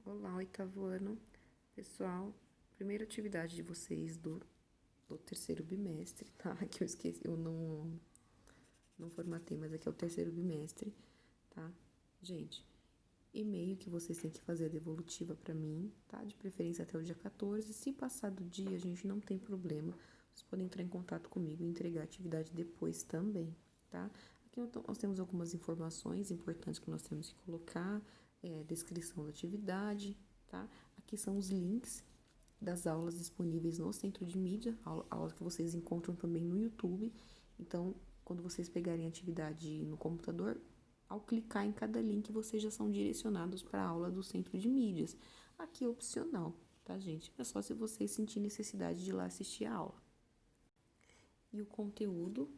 Olá, oitavo ano. Pessoal, primeira atividade de vocês do terceiro bimestre, tá? Que eu esqueci, eu não formatei, mas aqui é o terceiro bimestre, tá? Gente, e-mail que vocês têm que fazer a devolutiva pra mim, tá? De preferência até o dia 14. Se passar do dia, a gente não tem problema. Vocês podem entrar em contato comigo e entregar a atividade depois também, tá? Aqui nós temos algumas informações importantes que nós temos que colocar, descrição da atividade, tá? Aqui são os links das aulas disponíveis no Centro de Mídia, aulas que vocês encontram também no YouTube. Então, quando vocês pegarem a atividade no computador, ao clicar em cada link, vocês já são direcionados para a aula do Centro de Mídias. Aqui é opcional, tá, gente? É só se vocês sentirem necessidade de ir lá assistir a aula. E o conteúdo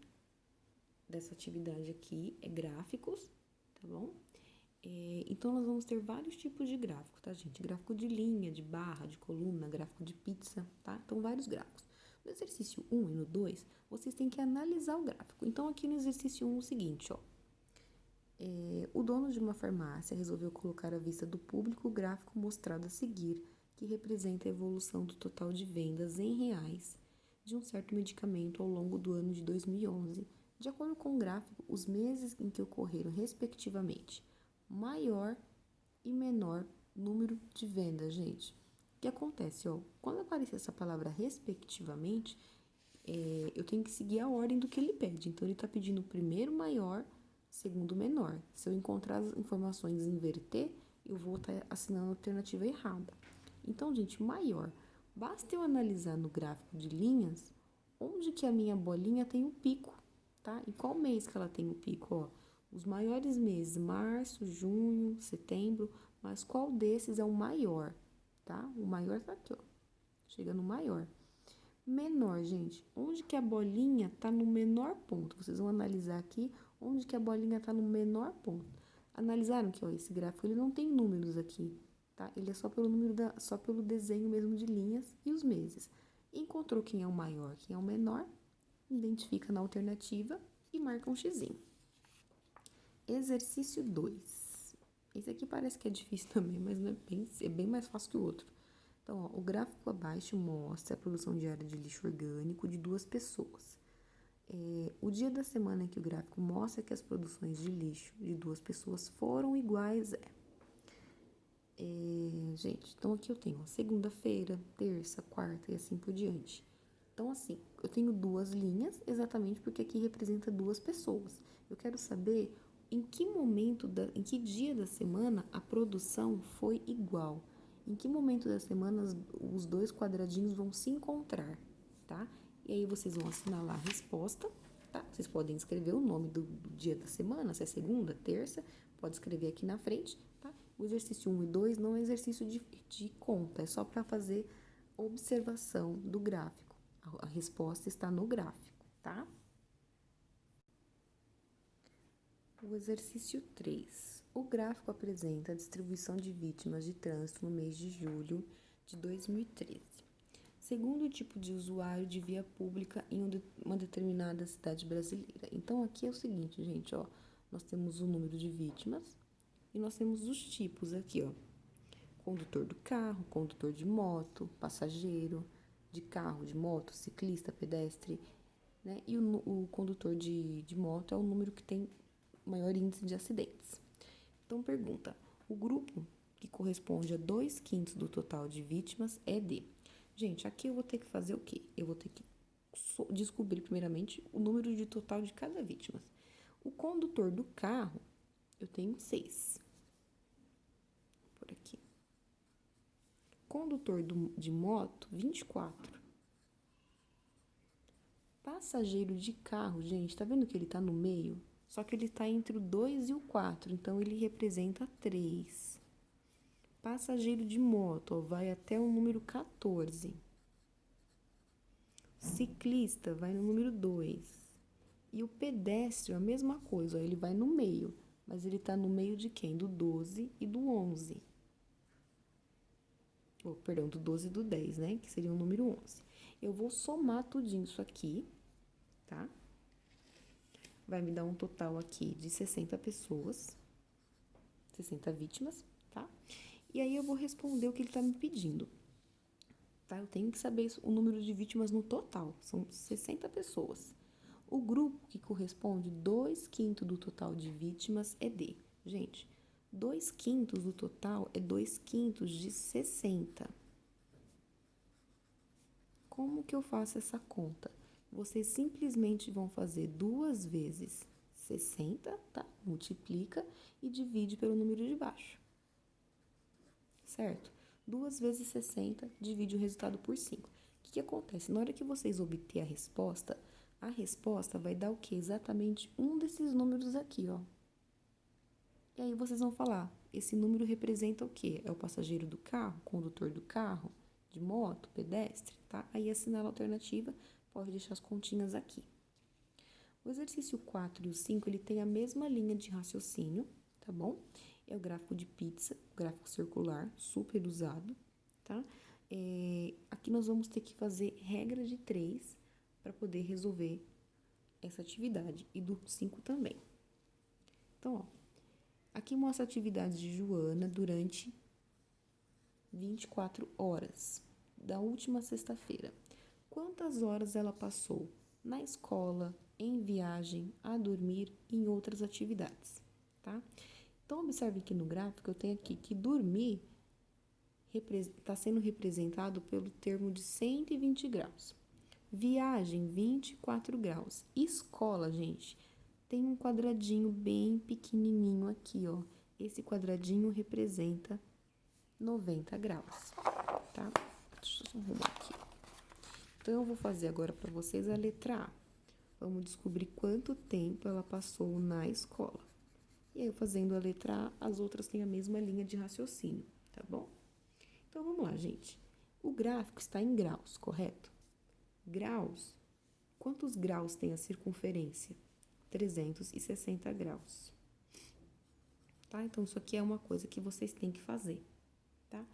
dessa atividade aqui é gráficos, tá bom? Então, nós vamos ter vários tipos de gráfico, tá, gente? Gráfico de linha, de barra, de coluna, gráfico de pizza, tá? Então, vários gráficos. No exercício 1 e no 2, vocês têm que analisar o gráfico. Então, aqui no exercício 1 é o seguinte, ó. O dono de uma farmácia resolveu colocar à vista do público o gráfico mostrado a seguir, que representa a evolução do total de vendas em reais de um certo medicamento ao longo do ano de 2011, de acordo com o gráfico, os meses em que ocorreram, respectivamente, maior e menor número de vendas, gente. O que acontece, ó? Quando aparecer essa palavra respectivamente, eu tenho que seguir a ordem do que ele pede. Então, ele está pedindo primeiro maior, segundo menor. Se eu encontrar as informações e inverter, eu vou estar assinando a alternativa errada. Então, gente, maior. Basta eu analisar no gráfico de linhas onde que a minha bolinha tem o pico, tá? Em qual mês que ela tem o pico, ó? Os maiores meses, março, junho, setembro, mas qual desses é o maior, tá? O maior tá aqui, ó. Chega no maior. Menor, gente, onde que a bolinha tá no menor ponto? Vocês vão analisar aqui onde que a bolinha tá no menor ponto. Analisaram que, ó, esse gráfico ele não tem números aqui, tá? Ele é só pelo só pelo desenho mesmo de linhas e os meses. Encontrou quem é o maior, quem é o menor, identifica na alternativa e marca um xizinho. Exercício 2. Esse aqui parece que é difícil também, mas não é bem mais fácil que o outro. Então, ó, o gráfico abaixo mostra a produção diária de lixo orgânico de 2 pessoas. O dia da semana em que o gráfico mostra que as produções de lixo de 2 pessoas foram iguais gente, então aqui eu tenho segunda-feira, terça, quarta e assim por diante. Então, assim, eu tenho 2 linhas, exatamente porque aqui representa 2 pessoas. Eu quero saber em que momento, em que dia da semana a produção foi igual. Em que momento da semana os 2 quadradinhos vão se encontrar, tá? E aí vocês vão assinalar a resposta, tá? Vocês podem escrever o nome do dia da semana, se é segunda, terça, pode escrever aqui na frente, tá? O exercício 1 e 2 não é exercício de conta, é só para fazer observação do gráfico. A resposta está no gráfico, tá? O exercício 3. O gráfico apresenta a distribuição de vítimas de trânsito no mês de julho de 2013. Segundo o tipo de usuário de via pública em uma determinada cidade brasileira. Então, aqui é o seguinte, gente, ó. Nós temos o número de vítimas e nós temos os tipos aqui, ó. Condutor do carro, condutor de moto, passageiro de carro, de moto, ciclista, pedestre, né? E o condutor de moto é o número que tem maior índice de acidentes. Então, pergunta: o grupo que corresponde a 2/5 do total de vítimas é de. Gente, aqui eu vou ter que fazer o quê? Eu vou ter que descobrir, primeiramente, o número de total de cada vítima. O condutor do carro, eu tenho 6. Por aqui. Condutor de moto, 24. Passageiro de carro, gente, tá vendo que ele tá no meio? Só que ele tá entre o 2 e o 4, então ele representa 3. Passageiro de moto, ó, vai até o número 14. Ciclista vai no número 2. E o pedestre, a mesma coisa, ó, ele vai no meio, mas ele tá no meio de quem? Do 12 e do 11. Perdão, do 12 e do 10, né? Que seria o número 11. Eu vou somar tudinho isso aqui, tá? Vai me dar um total aqui de 60 pessoas, 60 vítimas, tá? E aí eu vou responder o que ele está me pedindo. Tá? Eu tenho que saber o número de vítimas no total. São 60 pessoas. O grupo que corresponde 2/5 do total de vítimas é D. Gente, 2/5 do total é 2/5 de 60. Como que eu faço essa conta? Vocês simplesmente vão fazer 2 vezes 60, tá? Multiplica e divide pelo número de baixo. Certo? 2 vezes 60, divide o resultado por 5. O que acontece? Na hora que vocês obter a resposta vai dar o quê? Exatamente um desses números aqui, ó. E aí vocês vão falar, esse número representa o quê? É o passageiro do carro, condutor do carro, de moto, pedestre, tá? Aí assinala a alternativa, pode deixar as continhas aqui. O exercício 4 e o 5, ele tem a mesma linha de raciocínio, tá bom? É o gráfico de pizza, gráfico circular, super usado, tá? Aqui nós vamos ter que fazer regra de 3 para poder resolver essa atividade, e do 5 também. Então, ó, aqui mostra a atividade de Joana durante 24 horas, da última sexta-feira. Quantas horas ela passou na escola, em viagem, a dormir e em outras atividades, tá? Então, observe que no gráfico eu tenho aqui que dormir está sendo representado pelo termo de 120 graus. Viagem, 24 graus. Escola, gente, tem um quadradinho bem pequenininho aqui, ó. Esse quadradinho representa 90 graus, tá? Deixa eu só arrumar aqui. Então, eu vou fazer agora para vocês a letra A. Vamos descobrir quanto tempo ela passou na escola. E aí, fazendo a letra A, as outras têm a mesma linha de raciocínio, tá bom? Então, vamos lá, gente. O gráfico está em graus, correto? Graus. Quantos graus tem a circunferência? 360 graus. Tá? Então, isso aqui é uma coisa que vocês têm que fazer, tá?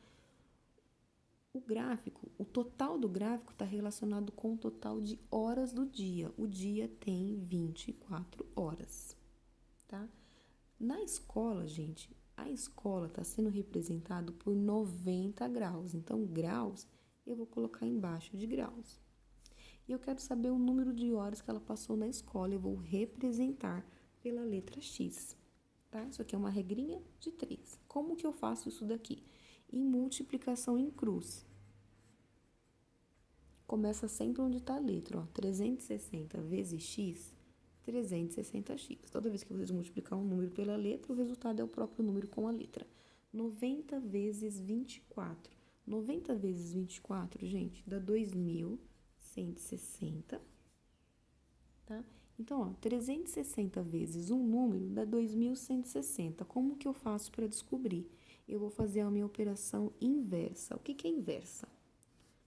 O gráfico, o total do gráfico está relacionado com o total de horas do dia. O dia tem 24 horas, tá? Na escola, gente, a escola está sendo representado por 90 graus. Então, graus, eu vou colocar embaixo de graus. E eu quero saber o número de horas que ela passou na escola. Eu vou representar pela letra X, tá? Isso aqui é uma regrinha de 3. Como que eu faço isso daqui? Em multiplicação em cruz. Começa sempre onde está a letra, ó. 360 vezes x, 360x. Toda vez que vocês multiplicar um número pela letra, o resultado é o próprio número com a letra. 90 vezes 24. 90 vezes 24, gente, dá 2.160, tá? Então, ó, 360 vezes um número dá 2.160. Como que eu faço para descobrir? Eu vou fazer a minha operação inversa. O que que é inversa?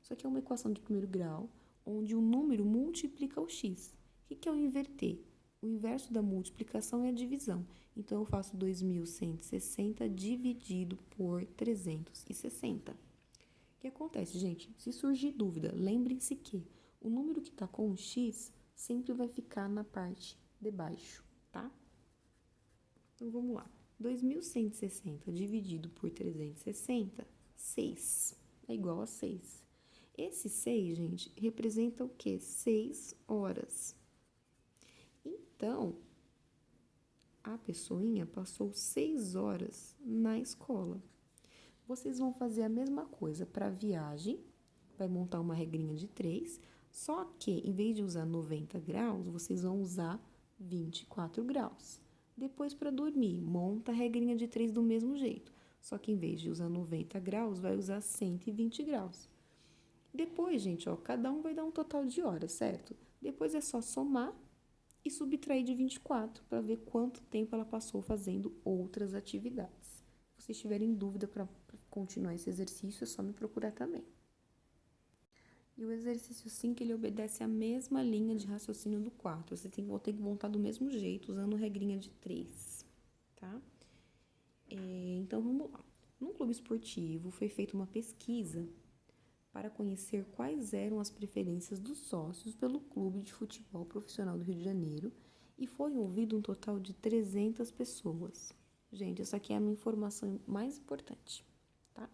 Isso aqui é uma equação de primeiro grau, onde o número multiplica o x. O que é o inverter? O inverso da multiplicação é a divisão. Então, eu faço 2.160 dividido por 360. O que acontece, gente? Se surgir dúvida, lembrem-se que o número que está com o x sempre vai ficar na parte de baixo, tá? Então, vamos lá. 2.160 dividido por 360, 6. É igual a 6. Esse 6, gente, representa o quê? 6 horas. Então, a pessoinha passou 6 horas na escola. Vocês vão fazer a mesma coisa para a viagem, vai montar uma regrinha de 3, só que em vez de usar 90 graus, vocês vão usar 24 graus. Depois, para dormir, monta a regrinha de 3 do mesmo jeito, só que em vez de usar 90 graus, vai usar 120 graus. Depois, gente, ó, cada um vai dar um total de horas, certo? Depois é só somar e subtrair de 24 para ver quanto tempo ela passou fazendo outras atividades. Se vocês tiverem dúvida para continuar esse exercício, é só me procurar também. E o exercício 5, ele obedece a mesma linha de raciocínio do 4. Você vão ter que montar do mesmo jeito, usando regrinha de 3, tá? Então, vamos lá. Num clube esportivo, foi feita uma pesquisa para conhecer quais eram as preferências dos sócios pelo Clube de Futebol Profissional do Rio de Janeiro e foi ouvido um total de 300 pessoas. Gente, essa aqui é a minha informação mais importante, tá?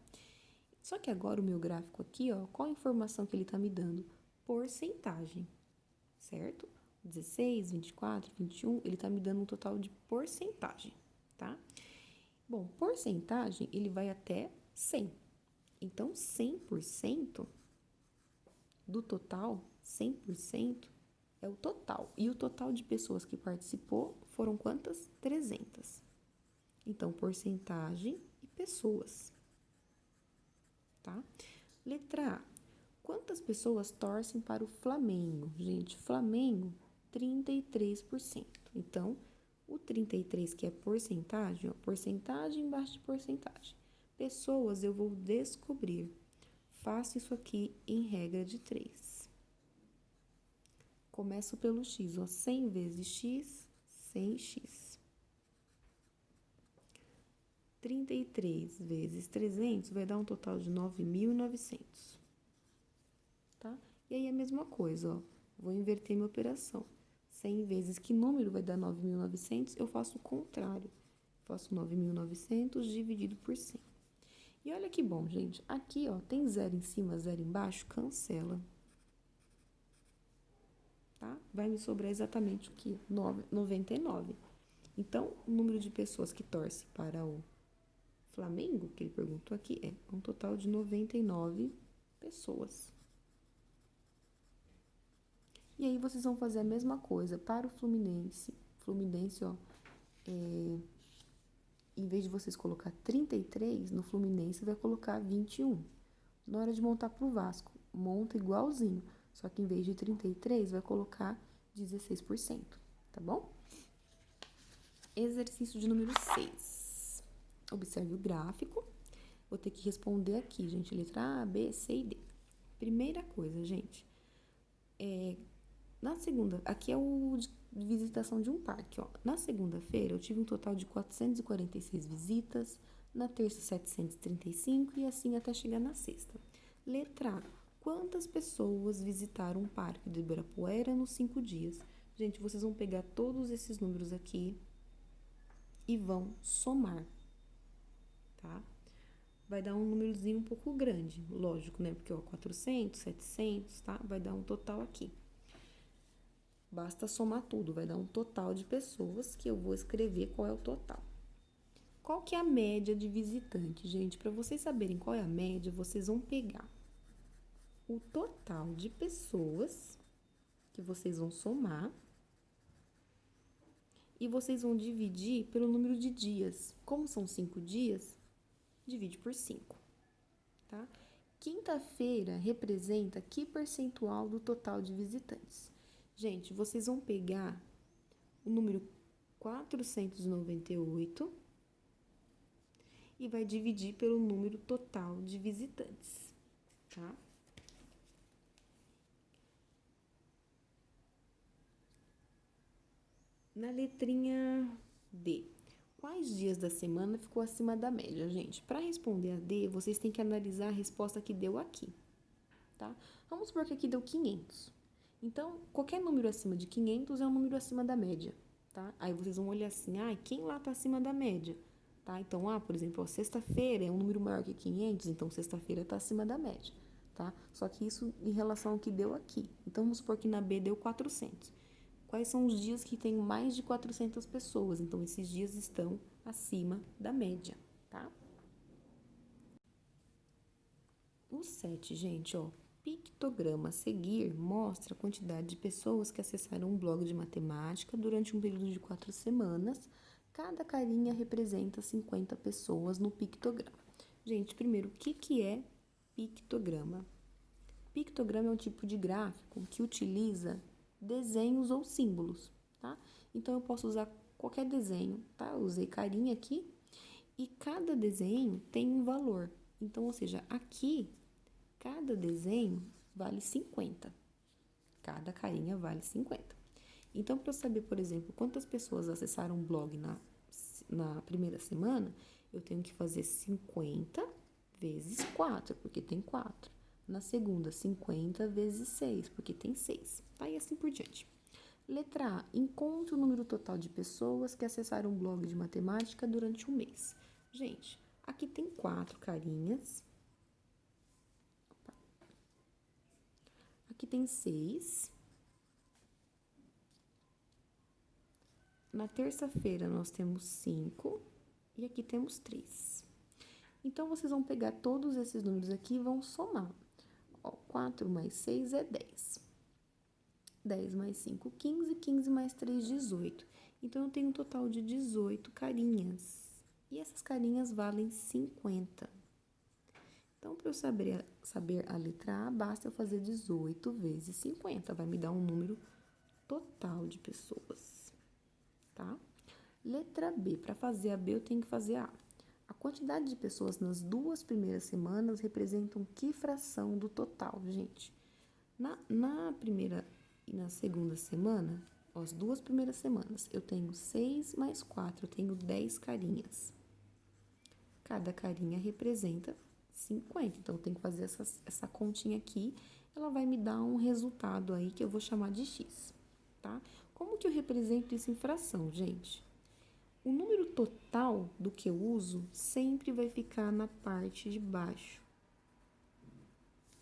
Só que agora o meu gráfico aqui, ó, qual a informação que ele tá me dando? Porcentagem, certo? 16, 24, 21, ele tá me dando um total de porcentagem, tá? Bom, porcentagem, ele vai até 100. Então, 100% do total, 100% é o total. E o total de pessoas que participou foram quantas? 300. Então, porcentagem e pessoas, tá? Letra A. Quantas pessoas torcem para o Flamengo? Gente, Flamengo, 33%. Então, o 33, que é porcentagem, ó, porcentagem embaixo de porcentagem. Pessoas, eu vou descobrir. Faço isso aqui em regra de 3. Começo pelo x, ó, 100 vezes x, 100x. 33 vezes 300 vai dar um total de 9.900. Tá? E aí a mesma coisa, ó, vou inverter minha operação. 100 vezes que número vai dar 9.900? Eu faço o contrário. Faço 9.900 dividido por 100. E olha que bom, gente. Aqui, ó, tem zero em cima, zero embaixo, cancela. Tá? Vai me sobrar exatamente o que? 99. Então, o número de pessoas que torce para o Flamengo, que ele perguntou aqui, é um total de 99 pessoas. E aí, vocês vão fazer a mesma coisa para o Fluminense. Fluminense, ó, em vez de vocês colocar 33, no Fluminense vai colocar 21. Na hora de montar para o Vasco, monta igualzinho. Só que em vez de 33, vai colocar 16%, tá bom? Exercício de número 6. Observe o gráfico. Vou ter que responder aqui, gente. Letra A, B, C e D. Primeira coisa, gente. Na segunda, aqui é o de visitação de um parque, ó. Na segunda-feira, eu tive um total de 446 visitas. Na terça, 735 e assim até chegar na sexta. Letra A. Quantas pessoas visitaram o Parque do Ibirapuera nos 5 dias? Gente, vocês vão pegar todos esses números aqui e vão somar, tá? Vai dar um númerozinho um pouco grande, lógico, né? Porque, ó, 400, 700, tá? Vai dar um total aqui. Basta somar tudo, vai dar um total de pessoas que eu vou escrever qual é o total. Qual que é a média de visitantes, gente? Para vocês saberem qual é a média, vocês vão pegar o total de pessoas que vocês vão somar e vocês vão dividir pelo número de dias. Como são 5 dias, divide por 5, tá? Quinta-feira representa que percentual do total de visitantes? Gente, vocês vão pegar o número 498 e vai dividir pelo número total de visitantes, tá? Na letrinha D, quais dias da semana ficou acima da média, gente? Para responder a D, vocês têm que analisar a resposta que deu aqui, tá? Vamos supor que aqui deu 500. Então, qualquer número acima de 500 é um número acima da média, tá? Aí vocês vão olhar assim, quem lá tá acima da média? Tá? Então, por exemplo, sexta-feira é um número maior que 500, então sexta-feira tá acima da média, tá? Só que isso em relação ao que deu aqui. Então, vamos supor que na B deu 400. Quais são os dias que tem mais de 400 pessoas? Então, esses dias estão acima da média, tá? O 7, gente, ó. Pictograma a seguir mostra a quantidade de pessoas que acessaram um blog de matemática durante um período de 4 semanas. Cada carinha representa 50 pessoas no pictograma. Gente, primeiro, o que é pictograma? Pictograma é um tipo de gráfico que utiliza desenhos ou símbolos, tá? Então, eu posso usar qualquer desenho, tá? Eu usei carinha aqui e cada desenho tem um valor. Então, ou seja, aqui cada desenho vale 50. Cada carinha vale 50. Então, para eu saber, por exemplo, quantas pessoas acessaram o blog na primeira semana, eu tenho que fazer 50 vezes 4, porque tem 4. Na segunda, 50 vezes 6, porque tem 6. Tá? E assim por diante. Letra A. Encontre o número total de pessoas que acessaram o blog de matemática durante um mês. Gente, Aqui tem 4 carinhas. Opa. Aqui tem 6. Na terça-feira, nós temos 5. E aqui temos 3. Então, vocês vão pegar todos esses números aqui e vão somar. Ó, 4 mais 6 é 10. 10 mais 5, 15. 15 mais 3, 18. Então, eu tenho um total de 18 carinhas. E essas carinhas valem 50. Então, para eu saber a letra A, basta eu fazer 18 vezes 50. Vai me dar um número total de pessoas, tá? Letra B. Para fazer a B, eu tenho que fazer a A. A quantidade de pessoas nas 2 primeiras semanas representam que fração do total, gente? Na primeira e na segunda semana, ó, as 2 primeiras semanas, eu tenho 6 mais 4, eu tenho 10 carinhas. Cada carinha representa 50, então eu tenho que fazer essa continha aqui, ela vai me dar um resultado aí que eu vou chamar de x, tá? Como que eu represento isso em fração, gente? O número total do que eu uso sempre vai ficar na parte de baixo,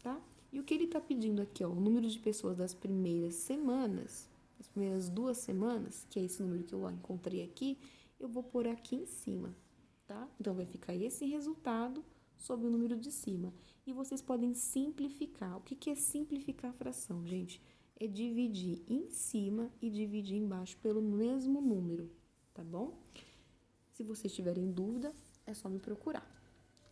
tá? E o que ele tá pedindo aqui, ó, o número de pessoas das primeiras semanas, as primeiras 2 semanas, que é esse número que eu encontrei aqui, eu vou pôr aqui em cima, tá? Então, vai ficar esse resultado sobre o número de cima. E vocês podem simplificar. O que é simplificar a fração, gente? É dividir em cima e dividir embaixo pelo mesmo número, tá bom? Se vocês tiverem dúvida, é só me procurar,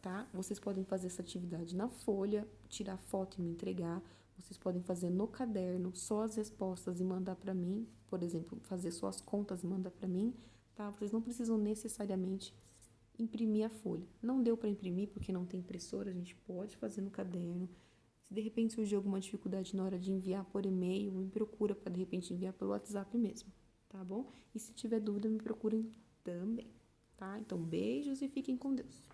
tá? Vocês podem fazer essa atividade na folha, tirar foto e me entregar. Vocês podem fazer no caderno, só as respostas e mandar para mim. Por exemplo, fazer só as contas e mandar para mim, tá? Vocês não precisam necessariamente imprimir a folha. Não deu para imprimir porque não tem impressora, a gente pode fazer no caderno. Se de repente surgir alguma dificuldade na hora de enviar por e-mail, me procura para de repente enviar pelo WhatsApp mesmo, tá bom? E se tiver dúvida, me procurem também, tá? Então, beijos e fiquem com Deus.